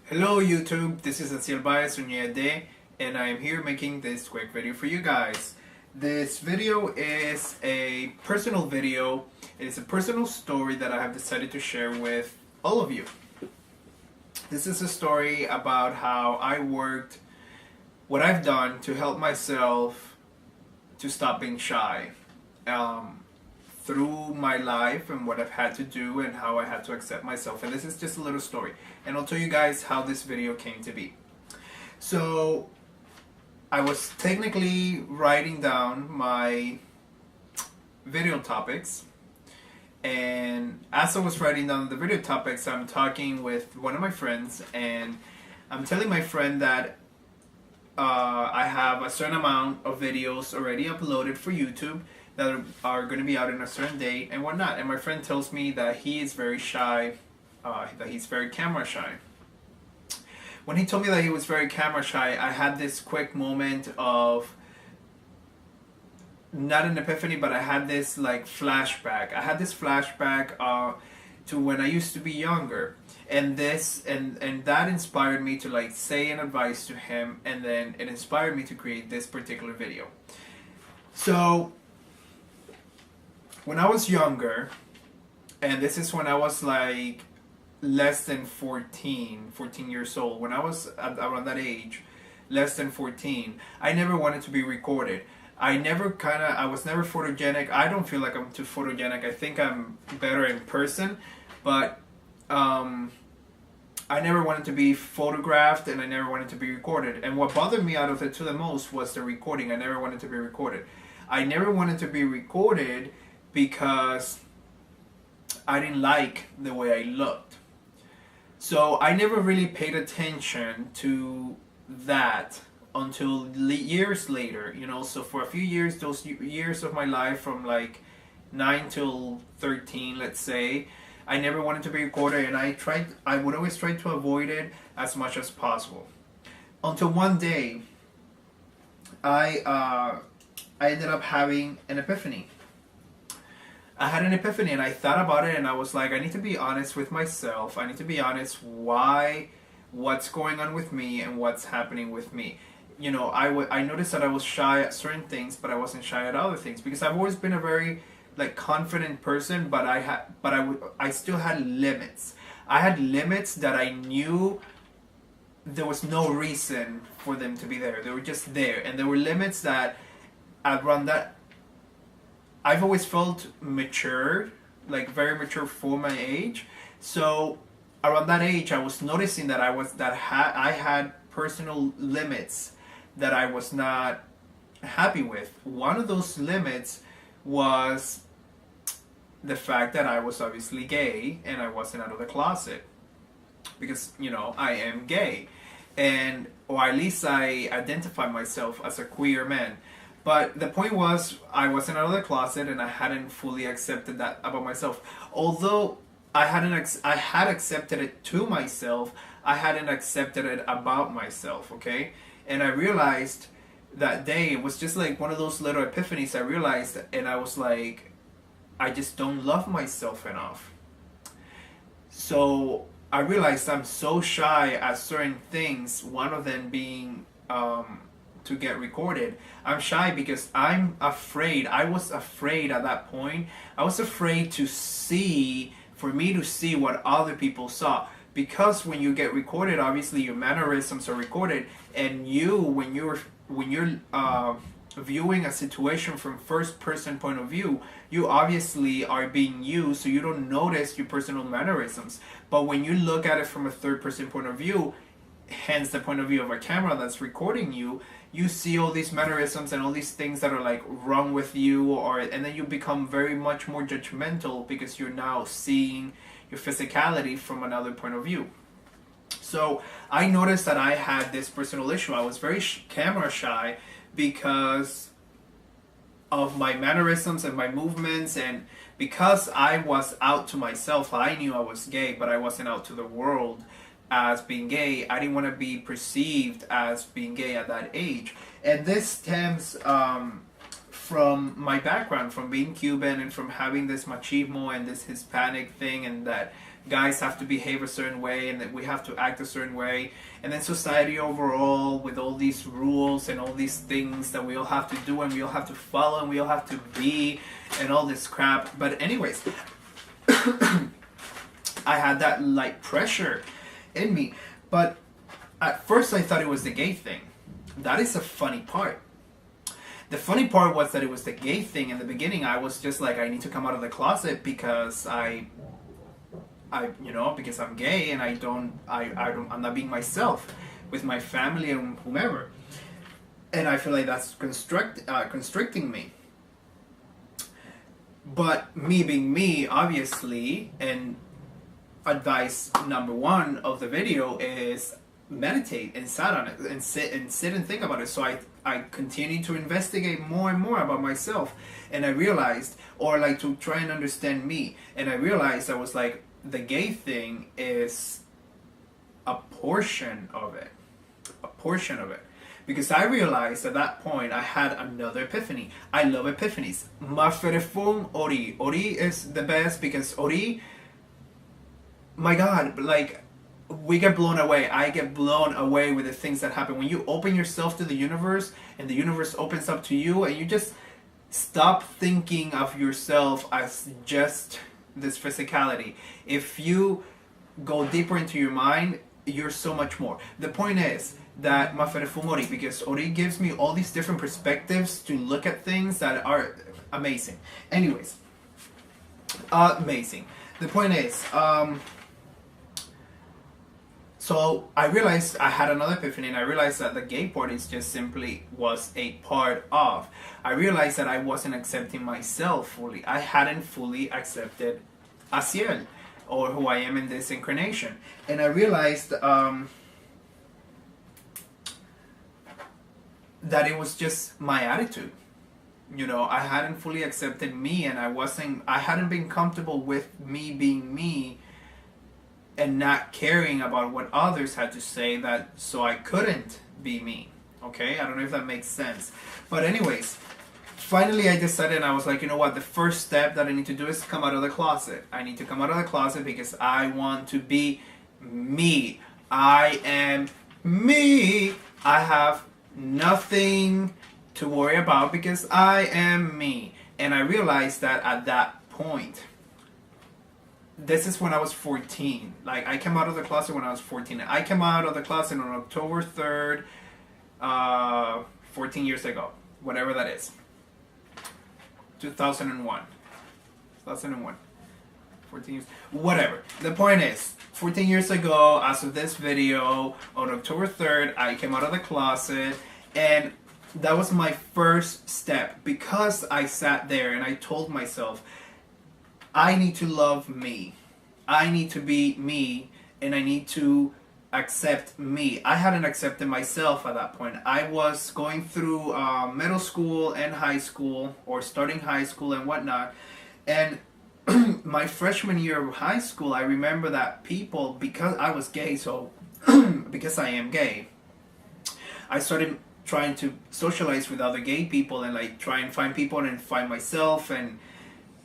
Hello YouTube, this is Anciel Baez Uñede, and I am here making this quick video for you guys. This video is a personal video. It is a personal story that I have decided to share with all of you. This is a story about how I worked, what I've done to help myself to stop being shy. Through my life and what I've had to do and how I had to accept myself. And this is just a little story. And I'll tell you guys how this video came to be. So I was technically writing down my video topics. And as I was writing down the video topics, I'm talking with one of my friends. And I'm telling my friend that I have a certain amount of videos already uploaded for YouTube that are going to be out in a certain date and whatnot. And my friend tells me that he is very shy, that he's very camera shy. When he told me that he was very camera shy, I had this quick moment of, not an epiphany, but I had this like flashback. I had this flashback to when I used to be younger. And that inspired me to like say an advice to him, and then it inspired me to create this particular video. So when I was younger, and this is when I was like less than 14 years old, when I was around that age, less than 14, I never wanted to be recorded. I was never photogenic. I don't feel like I'm too photogenic. I think I'm better in person, but I never wanted to be photographed, and I never wanted to be recorded. And what bothered me out of it to the most was the recording. I never wanted to be recorded. I never wanted to be recorded because I didn't like the way I looked. So I never really paid attention to that until years later, so for a few years, those years of my life from like 9 till 13, let's say, I never wanted to be recorded, and I would always try to avoid it as much as possible. Until one day, I ended up having an epiphany. I had an epiphany, and I thought about it, and I was like, I need to be honest with myself. I need to be honest what's going on with me and what's happening with me. I noticed that I was shy at certain things, but I wasn't shy at other things, because I've always been a very like confident person, but I still had limits. I had limits that I knew there was no reason for them to be there. They were just there, and there were limits that around that. I've always felt mature, like very mature for my age. So around that age, I was noticing that I had personal limits that I was not happy with. One of those limits was the fact that I was obviously gay and I wasn't out of the closet, because I am gay, or at least I identify myself as a queer man. But the point was, I wasn't out of the closet, and I hadn't fully accepted that about myself. Although I had accepted it to myself, I hadn't accepted it about myself, okay? And I realized that day, it was just like one of those little epiphanies. I realized, and I was like, I just don't love myself enough. So I realized I'm so shy at certain things, one of them being to get recorded. I'm shy because I'm afraid. I was afraid at that point. I was afraid for me to see what other people saw. Because when you get recorded, obviously your mannerisms are recorded, and when you're viewing a situation from first person point of view, you obviously are being used, so you don't notice your personal mannerisms. But when you look at it from a third person point of view, hence the point of view of a camera that's recording you, you see all these mannerisms and all these things that are like wrong with you, and then you become very much more judgmental because you're now seeing your physicality from another point of view. So I noticed that I had this personal issue. I was very camera shy because of my mannerisms and my movements, and because I was out to myself. I knew I was gay, but I wasn't out to the world as being gay. I didn't want to be perceived as being gay at that age. And this stems from my background, from being Cuban and from having this machismo and this Hispanic thing, and that guys have to behave a certain way and that we have to act a certain way, and then society overall with all these rules and all these things that we all have to do and we all have to follow and we all have to be and all this crap. But anyways, I had that like pressure in me. But at first I thought it was the gay thing. That is a funny part. The funny part was that it was the gay thing. In the beginning, I was just like, I need to come out of the closet because I because I'm gay and I'm not being myself with my family and whomever. And I feel like that's constricting me. But me being me, obviously, and advice number one of the video is meditate and sit on it and sit and think about it. So I continued to investigate more and more about myself, and I realized, or like to try and understand me, and I realized I was like, the gay thing is a portion of it, because I realized at that point I had another epiphany. I love epiphanies. Maferefun Ori. Ori is the best because Ori, my God, like, we get blown away. I get blown away with the things that happen when you open yourself to the universe and the universe opens up to you, and you just stop thinking of yourself as just this physicality. If you go deeper into your mind, you're so much more. The point is that Maferefun Ori, because Ori gives me all these different perspectives to look at things that are amazing. Anyways, amazing. The point is, so I realized I had another epiphany, and I realized that the gay part is just simply was a part of. I realized that I wasn't accepting myself fully. I hadn't fully accepted Asiel, or who I am in this incarnation. And I realized that it was just my attitude. You know, I hadn't fully accepted me, and I hadn't been comfortable with me being me and not caring about what others had to say, so I couldn't be me. Okay? I don't know if that makes sense. But anyways, finally I decided, and I was like, you know what, the first step that I need to do is come out of the closet. I need to come out of the closet because I want to be me. I am me. I have nothing to worry about because I am me. And I realized that at that point, this is when I was 14. Like, I came out of the closet when I was 14. I came out of the closet on October 3rd, 14 years ago. Whatever that is. 2001. 14 years. Whatever. The point is, 14 years ago, as of this video, on October 3rd, I came out of the closet. And that was my first step. Because I sat there and I told myself, I need to love me. I need to be me, and I need to accept me. I hadn't accepted myself at that point. I was going through middle school and high school, or starting high school and whatnot. And my freshman year of high school, I remember that people, because I was gay, so because I am gay, I started trying to socialize with other gay people and like try and find people and find myself and,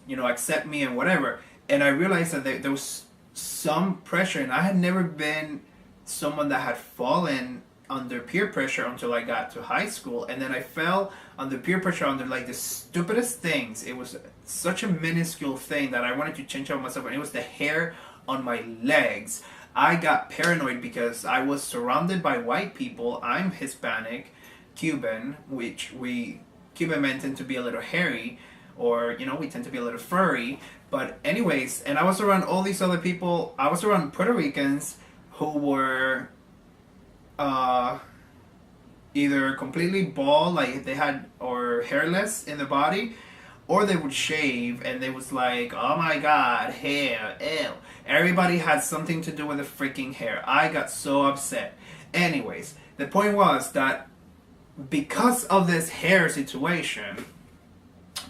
you know, accept me and whatever. And I realized that there was some pressure, and I had never been someone that had fallen under peer pressure until I got to high school. And then I fell under peer pressure under like the stupidest things. It was such a minuscule thing that I wanted to change about myself, and it was the hair on my legs. I got paranoid because I was surrounded by white people. I'm Hispanic, Cuban, Cuban men tend to be a little hairy, or, you know, we tend to be a little furry. But anyways, and I was around all these other people. I was around Puerto Ricans who were either completely bald, like they had, or hairless in the body, or they would shave, and they was like, oh my God, hair, ew. Everybody had something to do with the freaking hair. I got so upset. Anyways, the point was that because of this hair situation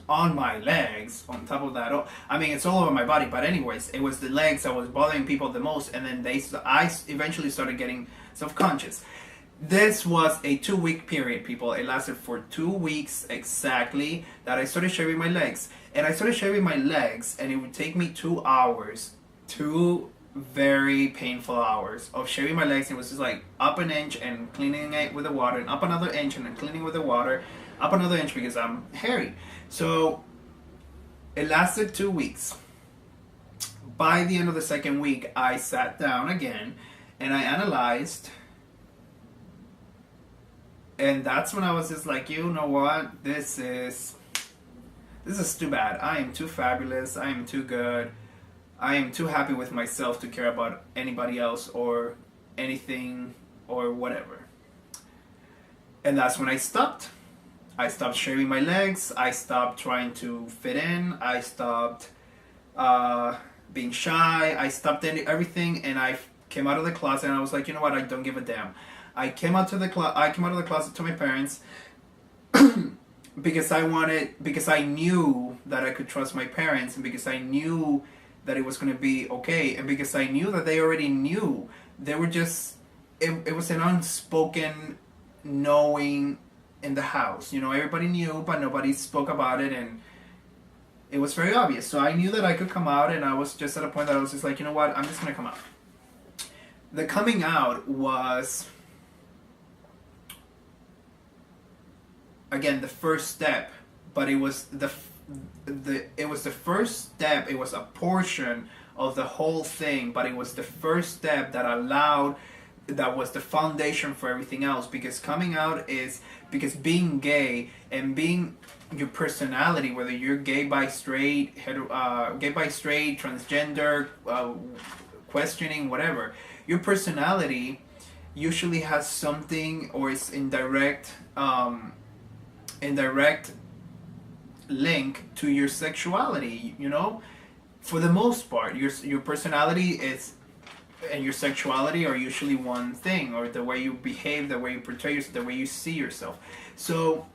on my legs, on top of that, I mean, it's all over my body, but anyways, it was the legs that was bothering people the most, and then I eventually started getting self-conscious. This was a 2-week period, people. It lasted for 2 weeks exactly, that I started shaving my legs. And I started shaving my legs, and it would take me 2 hours to very painful hours of shaving my legs. It was just like up an inch and cleaning it with the water, and up another inch and then cleaning with the water, up another inch because I'm hairy. So it lasted 2 weeks. By the end of the second week, I sat down again and I analyzed. And that's when I was just like, you know what? This is too bad. I am too fabulous. I am too good. I am too happy with myself to care about anybody else or anything or whatever. And that's when I stopped. I stopped shaving my legs. I stopped trying to fit in. I stopped being shy. I stopped everything, and I came out of the closet. And I was like, you know what? I don't give a damn. I came out of the closet to my parents because I knew that I could trust my parents, and because I knew that it was going to be okay, and because I knew that they already knew. They were just, it was an unspoken knowing in the house. You know, everybody knew, but nobody spoke about it, and it was very obvious. So I knew that I could come out, and I was just at a point that I was just like, you know what, I'm just going to come out. The coming out was, again, the first step, but it was the first step. It was a portion of the whole thing, but it was the first step that was the foundation for everything else. Because coming out because being gay and being your personality, whether you're gay, bi, straight, transgender, questioning, whatever, your personality usually has something, or is indirect link to your sexuality. You know, for the most part, your personality and your sexuality are usually one thing, or the way you behave, the way you portray yourself, the way you see yourself. So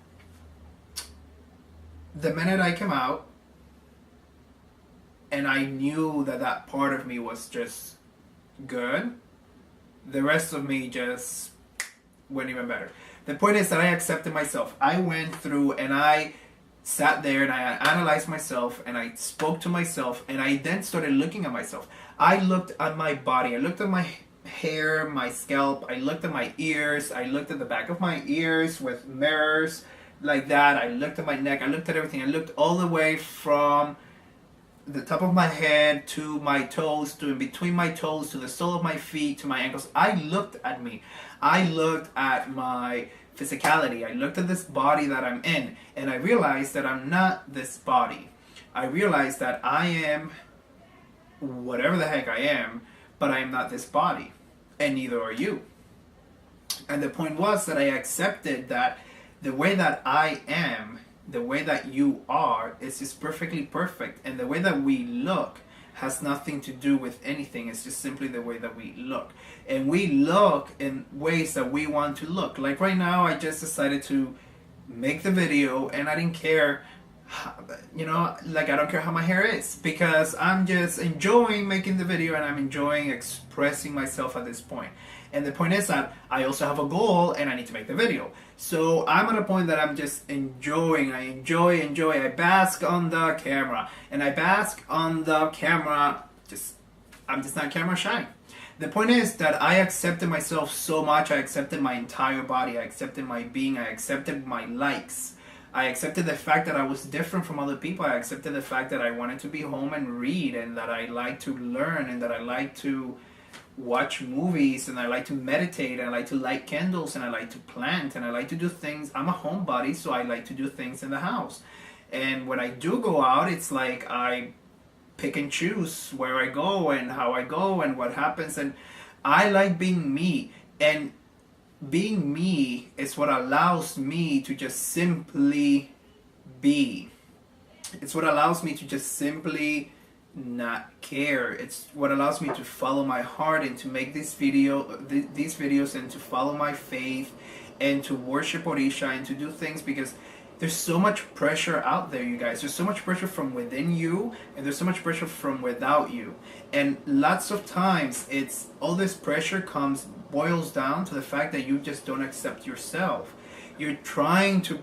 the minute I came out, and I knew that part of me was just good, the rest of me just went even better. The point is that I accepted myself. I went through and I sat there and I analyzed myself and I spoke to myself, and I then started looking at myself. I looked at my body. I looked at my hair, my scalp. I looked at my ears. I looked at the back of my ears with mirrors like that. I looked at my neck. I looked at everything. I looked all the way from the top of my head to my toes, to in between my toes, to the sole of my feet, to my ankles. I looked at me. I looked at my physicality. I looked at this body that I'm in, and I realized that I'm not this body. I realized that I am whatever the heck I am, but I am not this body, and neither are you. And the point was that I accepted that the way that I am, the way that you are, is just perfectly perfect, and the way that we look has nothing to do with anything. It's just simply the way that we look, and we look in ways that we want to look. Like right now, I just decided to make the video, and I didn't care, you know, like I don't care how my hair is, because I'm just enjoying making the video, and I'm enjoying expressing myself at this point. And the point is that I also have a goal, and I need to make the video. So I'm at a point that I'm just enjoying. I enjoy. I bask on the camera, and I bask on the camera. I'm just not camera shy. The point is that I accepted myself so much. I accepted my entire body. I accepted my being. I accepted my likes. I accepted the fact that I was different from other people. I accepted the fact that I wanted to be home and read, and that I like to learn, and that I like to watch movies, and I like to meditate, and I like to light candles, and I like to plant, and I like to do things. I'm a homebody, so I like to do things in the house. And when I do go out, it's like I pick and choose where I go and how I go and what happens. And I like being me. And being me is what allows me to just simply be. It's what allows me to just simply not care. It's what allows me to follow my heart, and to make these videos, and to follow my faith, and to worship Orisha, and to do things, because there's so much pressure out there, you guys. There's so much pressure from within you, and there's so much pressure from without you. And lots of times, it's all this pressure boils down to the fact that you just don't accept yourself. You're trying to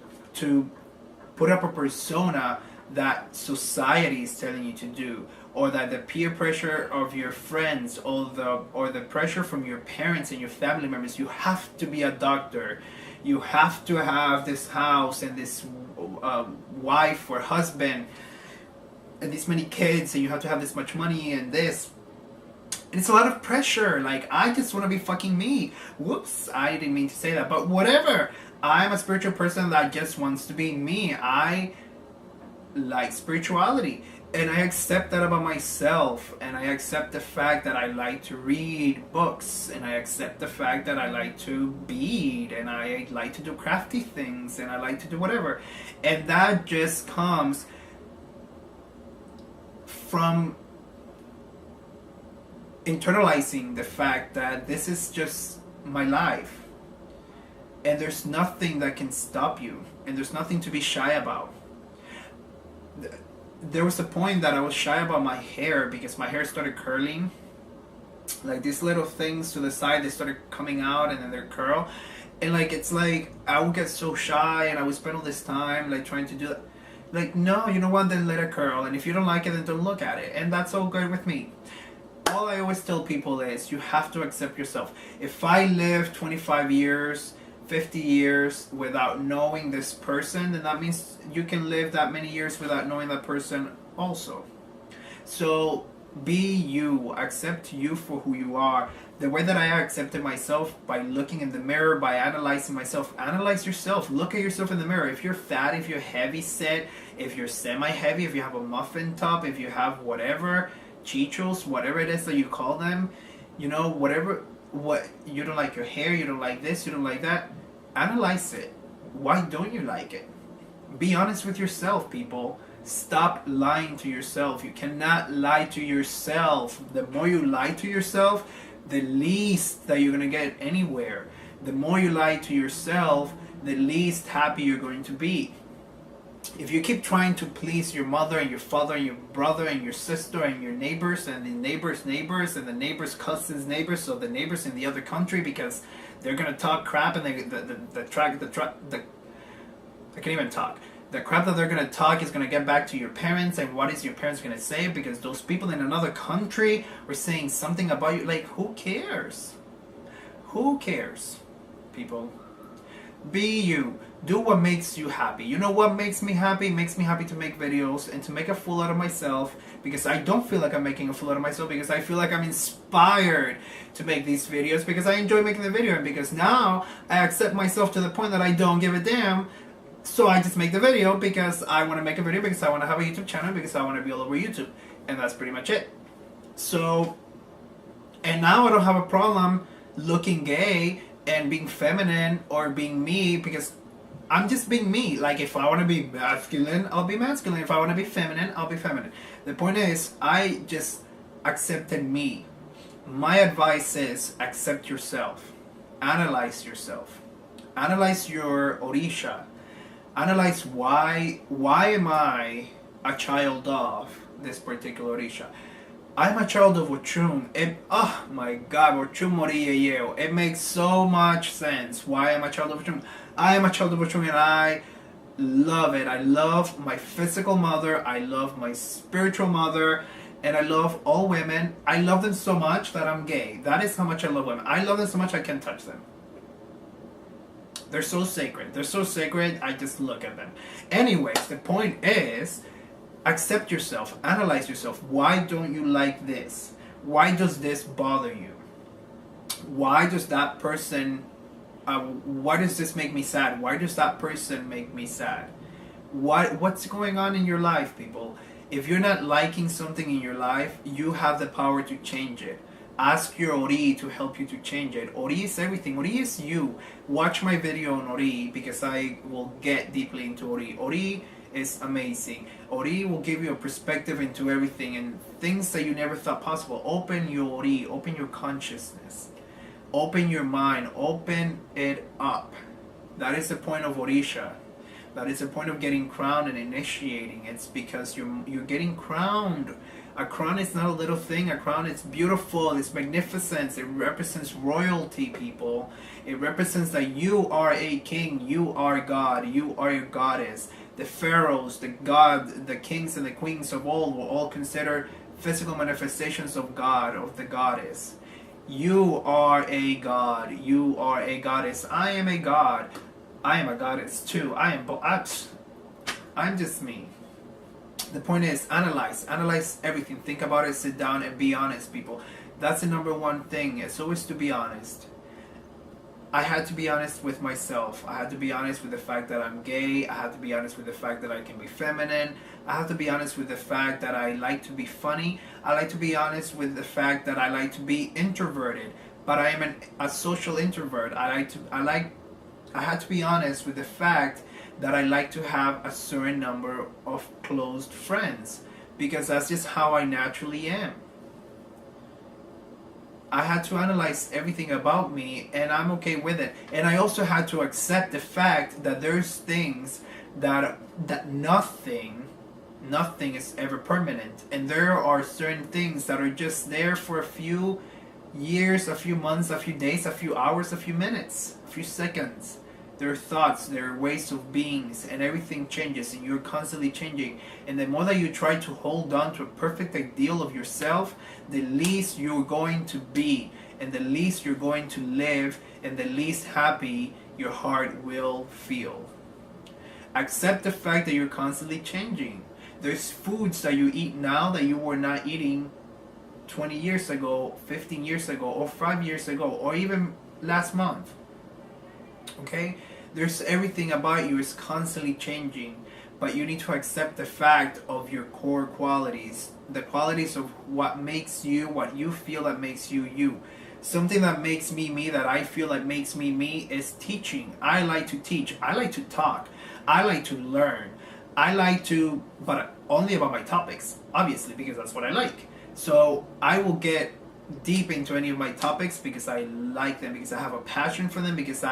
put up a persona that society is telling you to do, or that the peer pressure of your friends, or the pressure from your parents and your family members, you have to be a doctor, you have to have this house and this wife or husband and this many kids, and you have to have this much money and this. It's a lot of pressure. Like, I just want to be fucking me. Whoops, I didn't mean to say that, but whatever. I'm a spiritual person that just wants to be me. I like spirituality, and I accept that about myself, and I accept the fact that I like to read books, and I accept the fact that I like to bead, and I like to do crafty things, and I like to do whatever. And that just comes from internalizing the fact that this is just my life, and there's nothing that can stop you, and there's nothing to be shy about. There was a point that I was shy about my hair because my hair started curling, like these little things to the side, they started coming out and then they curl, and like it's like I would get so shy and I would spend all this time like trying to do that. Like, no, you know what, then let it curl, and if you don't like it, then don't look at it, and that's all good with me. All I always tell people is you have to accept yourself. If I live 25 years, 50 years without knowing this person, then that means you can live that many years without knowing that person also. So be you, accept you for who you are. The way that I accepted myself, by looking in the mirror, by analyzing myself. Analyze yourself, look at yourself in the mirror. If you're fat, if you're heavy set, if you're semi-heavy, if you have a muffin top, if you have whatever, chichos, whatever it is that you call them, you know, whatever, what, you don't like your hair, you don't like this, you don't like that, analyze it. Why don't you like it? Be honest with yourself, people. Stop lying to yourself. You cannot lie to yourself. The more you lie to yourself, the least that you're going to get anywhere. The more you lie to yourself, the least happy you're going to be. If you keep trying to please your mother and your father and your brother and your sister and your neighbors and the neighbors' neighbors and the neighbors' cousins' neighbors, so the neighbors in the other country, because they're gonna talk crap, and I can't even talk. The crap that they're gonna talk is gonna get back to your parents, and what is your parents gonna say? Because those people in another country were saying something about you. Like, who cares? Who cares, people? Be you. Do what makes you happy. You know what makes me happy? It makes me happy to make videos and to make a fool out of myself, because I don't feel like I'm making a fool out of myself, because I feel like I'm inspired to make these videos, because I enjoy making the video, and because now I accept myself to the point that I don't give a damn. So I just make the video because I want to make a video, because I want to have a YouTube channel, because I want to be all over YouTube. And that's pretty much it. So, and now I don't have a problem looking gay and being feminine or being me, because I'm just being me. Like, if I want to be masculine, I'll be masculine. If I want to be feminine, I'll be feminine. The point is, I just accepted me. My advice is, accept yourself. Analyze yourself. Analyze your Orisha. Analyze why am I a child of this particular Orisha. I'm a child of Ochun. Oh my God, Ochun Moriye Yeo. It makes so much sense why I'm a child of Ochun. I am a child of Ochun, and I love it. I love my physical mother. I love my spiritual mother. And I love all women. I love them so much that I'm gay. That is how much I love women. I love them so much I can't touch them. They're so sacred. They're so sacred, I just look at them. Anyways, the point is, accept yourself. Analyze yourself. Why don't you like this? Why does this bother you? Why does that person... why does this make me sad? Why does that person make me sad? What's going on in your life, people? If you're not liking something in your life, you have the power to change it. Ask your Ori to help you to change it. Ori is everything. Ori is you. Watch my video on Ori, because I will get deeply into Ori. Ori is amazing. Ori will give you a perspective into everything and things that you never thought possible. Open your Ori. Open your consciousness. Open your mind. Open it up. That is the point of Orisha. That is the point of getting crowned and initiating. It's because you're getting crowned. A crown is not a little thing. A crown is beautiful. It's magnificent. It represents royalty, people. It represents that you are a king. You are God. You are your goddess. The pharaohs, the kings and the queens of old were all considered physical manifestations of God, of the goddess. You are a god. You are a goddess. I am a god. I am a goddess too. I'm just me. The point is, analyze everything. Think about it. Sit down and be honest, people. That's the number one thing. It's always to be honest. I had to be honest with myself. I had to be honest with the fact that I'm gay. I had to be honest with the fact that I can be feminine. I have to be honest with the fact that I like to be funny. I like to be honest with the fact that I like to be introverted, but I am a social introvert. I had to be honest with the fact that I like to have a certain number of closed friends, because that's just how I naturally am. I had to analyze everything about me, and I'm okay with it. And I also had to accept the fact that there's things that nothing is ever permanent, and there are certain things that are just there for a few years, a few months, a few days, a few hours, a few minutes, a few seconds. Their thoughts, their ways of beings, and everything changes, and you're constantly changing. And the more that you try to hold on to a perfect ideal of yourself, the least you're going to be, and the least you're going to live, and the least happy your heart will feel. Accept the fact that you're constantly changing. There's foods that you eat now that you were not eating 20 years ago, 15 years ago, or 5 years ago, or even last month. Okay? There's everything about you is constantly changing, but you need to accept the fact of your core qualities, the qualities of what makes you, what you feel that makes you you. Something that makes me me, that I feel that makes me me, is teaching. I like to teach. I like to talk. I like to learn. I like to, but only about my topics, obviously, because that's what I like. So I will get deep into any of my topics because I like them, because I have a passion for them, because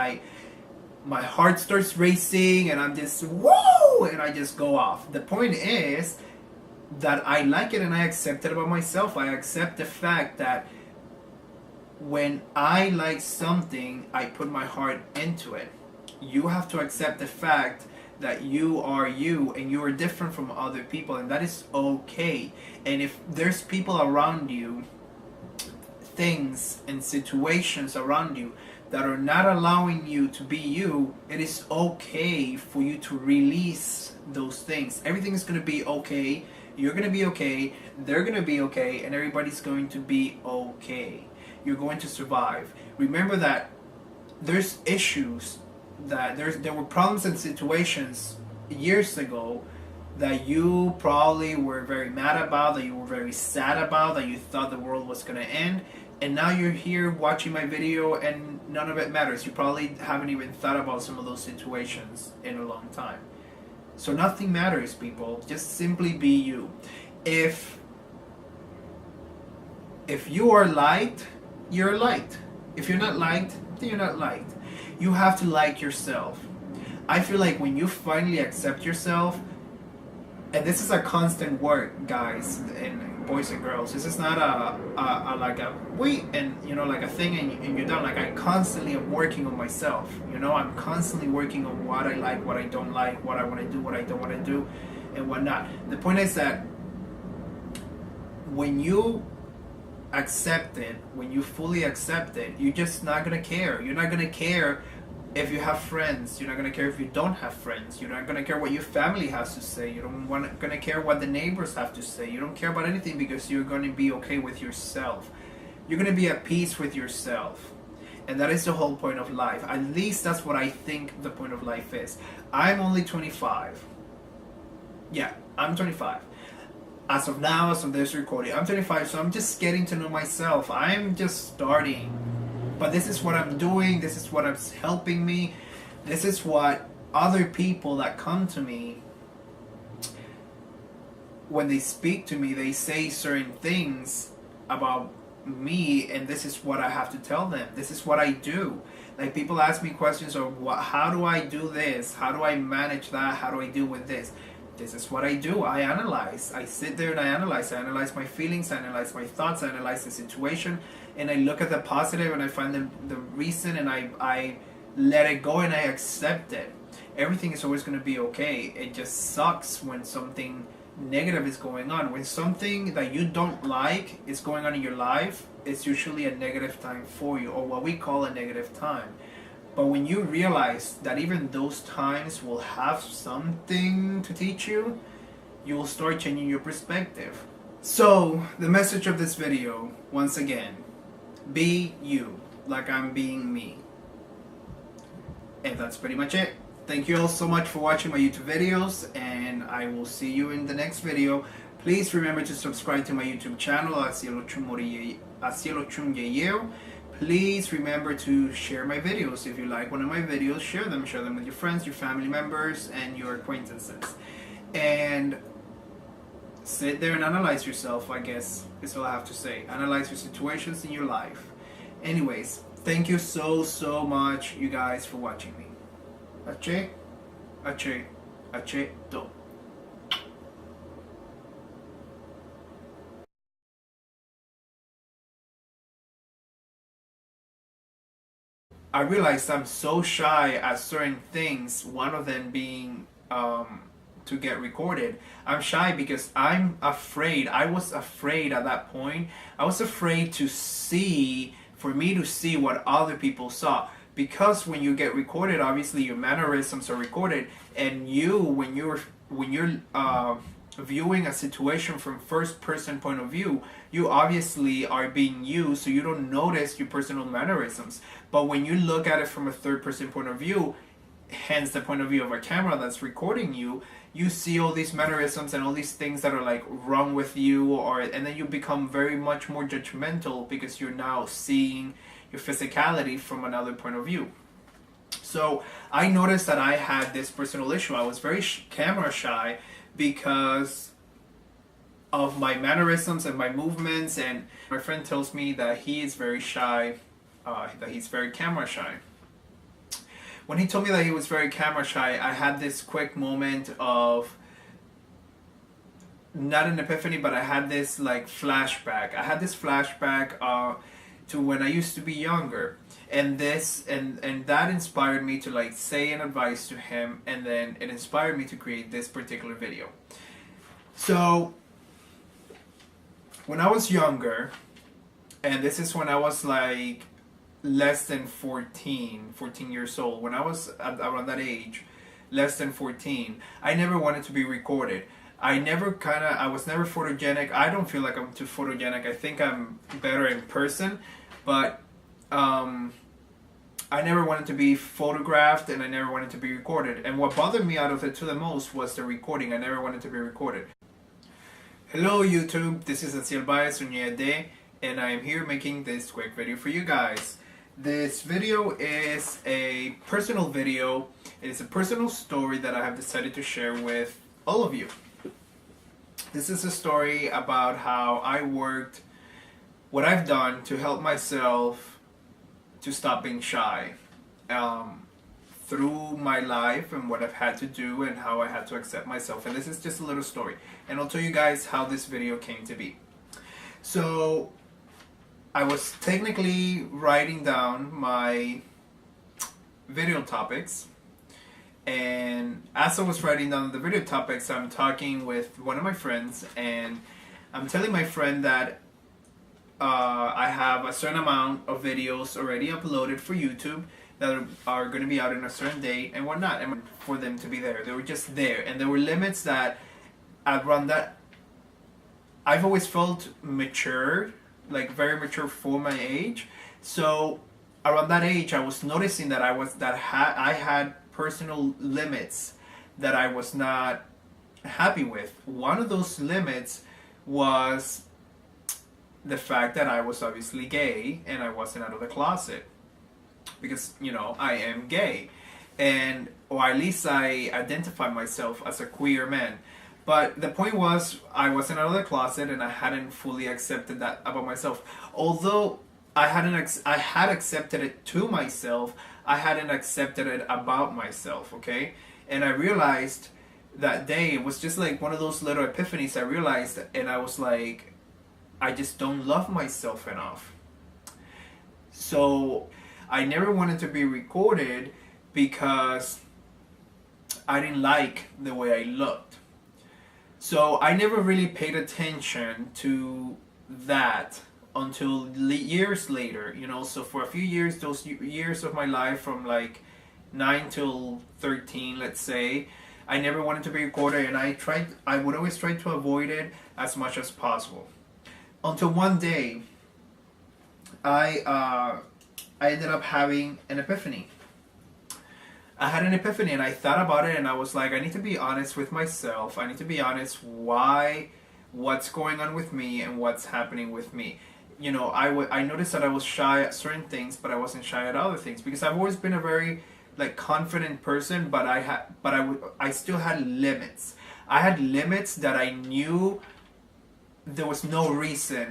my heart starts racing and I'm just, whoa, and I just go off. The point is that I like it and I accept it about myself. I accept the fact that when I like something, I put my heart into it. You have to accept the fact that you are you, and you are different from other people, and that is okay. And if there's people around you, things and situations around you that are not allowing you to be you, it is okay for you to release those things. Everything is going to be okay. You're going to be okay. They're going to be okay. And everybody's going to be okay. You're going to survive. Remember that there's issues, that there were problems and situations years ago that you probably were very mad about, that you were very sad about, that you thought the world was going to end. And now you're here watching my video and none of it matters. You probably haven't even thought about some of those situations in a long time. So nothing matters, people. Just simply be you. If you are liked, you're liked. If you're not liked, then you're not liked. You have to like yourself. I feel like when you finally accept yourself, and this is a constant work, guys, and boys and girls. This is not a like a wait and like a thing and you're done. Like, I constantly am working on myself. I'm constantly working on what I like, what I don't like, what I want to do, what I don't want to do, and whatnot. The point is that when you accept it, when you fully accept it, you're just not gonna care. You're not gonna care if you have friends. You're not gonna care if you don't have friends. You're not gonna care what your family has to say. You don't gonna care what the neighbors have to say. You don't care about anything because you're gonna be okay with yourself. You're gonna be at peace with yourself, and that is the whole point of life. At least that's what I think the point of life is. I'm only 25. Yeah, I'm 25. As of now, as of this recording, I'm 25, so I'm just getting to know myself. I'm just starting. But this is what I'm doing. This is what is helping me. This is what other people that come to me, when they speak to me, they say certain things about me, and this is what I have to tell them. This is what I do. Like, people ask me questions of how do I do this? How do I manage that? How do I deal with this? This is what I do. I analyze. I sit there and I analyze. I analyze my feelings. I analyze my thoughts. I analyze the situation. And I look at the positive and I find the reason, and I let it go and I accept it. Everything is always going to be okay. It just sucks when something negative is going on. When something that you don't like is going on in your life, it's usually a negative time for you, or what we call a negative time. But when you realize that even those times will have something to teach you, you will start changing your perspective. So, the message of this video, once again, be you, like I'm being me. And that's pretty much it. Thank you all so much for watching my YouTube videos, and I will see you in the next video. Please remember to subscribe to my YouTube channel, Acielo Chum. Please remember to share my videos. If you like one of my videos, share them. Share them with your friends, your family members, and your acquaintances. And sit there and analyze yourself, I guess is all I have to say. Analyze your situations in your life. Anyways, thank you so much, you guys, for watching me. Ache, do. I realized I'm so shy at certain things, one of them being to get recorded. I'm shy because I'm afraid. I was afraid at that point. I was afraid for me to see what other people saw. Because when you get recorded, obviously your mannerisms are recorded, and when you're viewing a situation from first person point of view, you obviously are being you, so you don't notice your personal mannerisms. But when you look at it from a third person point of view, hence the point of view of a camera that's recording you, you see all these mannerisms and all these things that are like wrong with you, and then you become very much more judgmental because you're now seeing your physicality from another point of view. So I noticed that I had this personal issue. I was very camera shy because of my mannerisms and my movements, and my friend tells me that he is very shy, that he's very camera shy. When he told me that he was very camera shy, I had this quick moment of, not an epiphany, but I had this like flashback. I had this flashback to when I used to be younger, and that inspired me to like say an advice to him, and then it inspired me to create this particular video. So when I was younger, and this is when I was like less than 14 years old, when I was around that age, less than 14, I never wanted to be recorded. I was never photogenic. I don't feel like I'm too photogenic. I think I'm better in person, but I never wanted to be photographed, and I never wanted to be recorded. And what bothered me out of it to the most was the recording. I never wanted to be recorded. Hello YouTube, this is Aciel Baez Uñede, and I am here making this quick video for you guys. This video is a personal video. It is a personal story that I have decided to share with all of you. This is a story about how I worked, what I've done to help myself to stop being shy through my life, and what I've had to do and how I had to accept myself. And this is just a little story, and I'll tell you guys how this video came to be. So I was technically writing down my video topics, and as I was writing down the video topics, I'm talking with one of my friends, and I'm telling my friend that I have a certain amount of videos already uploaded for YouTube that are going to be out in a certain date and whatnot, and for them to be there. They were just there, and there were limits that around that. I've always felt mature, like very mature for my age. So around that age, I was noticing that I had personal limits that I was not happy with. One of those limits was the fact that I was obviously gay, and I wasn't out of the closet, because, you know, I am gay, or at least I identify myself as a queer man. But the point was, I wasn't out of the closet, and I hadn't fully accepted that about myself. Although I had accepted it to myself, I hadn't accepted it about myself, okay? And I realized that day, it was just like one of those little epiphanies. I realized, and I was like, I just don't love myself enough. So I never wanted to be recorded because I didn't like the way I looked. So I never really paid attention to that until years later, you know. So for a few years, those years of my life from like 9 till 13, let's say, I never wanted to be recorded, and I would always try to avoid it as much as possible. Until one day, I ended up having an epiphany. I had an epiphany, and I thought about it, and I was like, I need to be honest with myself. I need to be honest what's going on with me and what's happening with me. You know, I noticed that I was shy at certain things, but I wasn't shy at other things, because I've always been a very like confident person, but I still had limits. I had limits that I knew there was no reason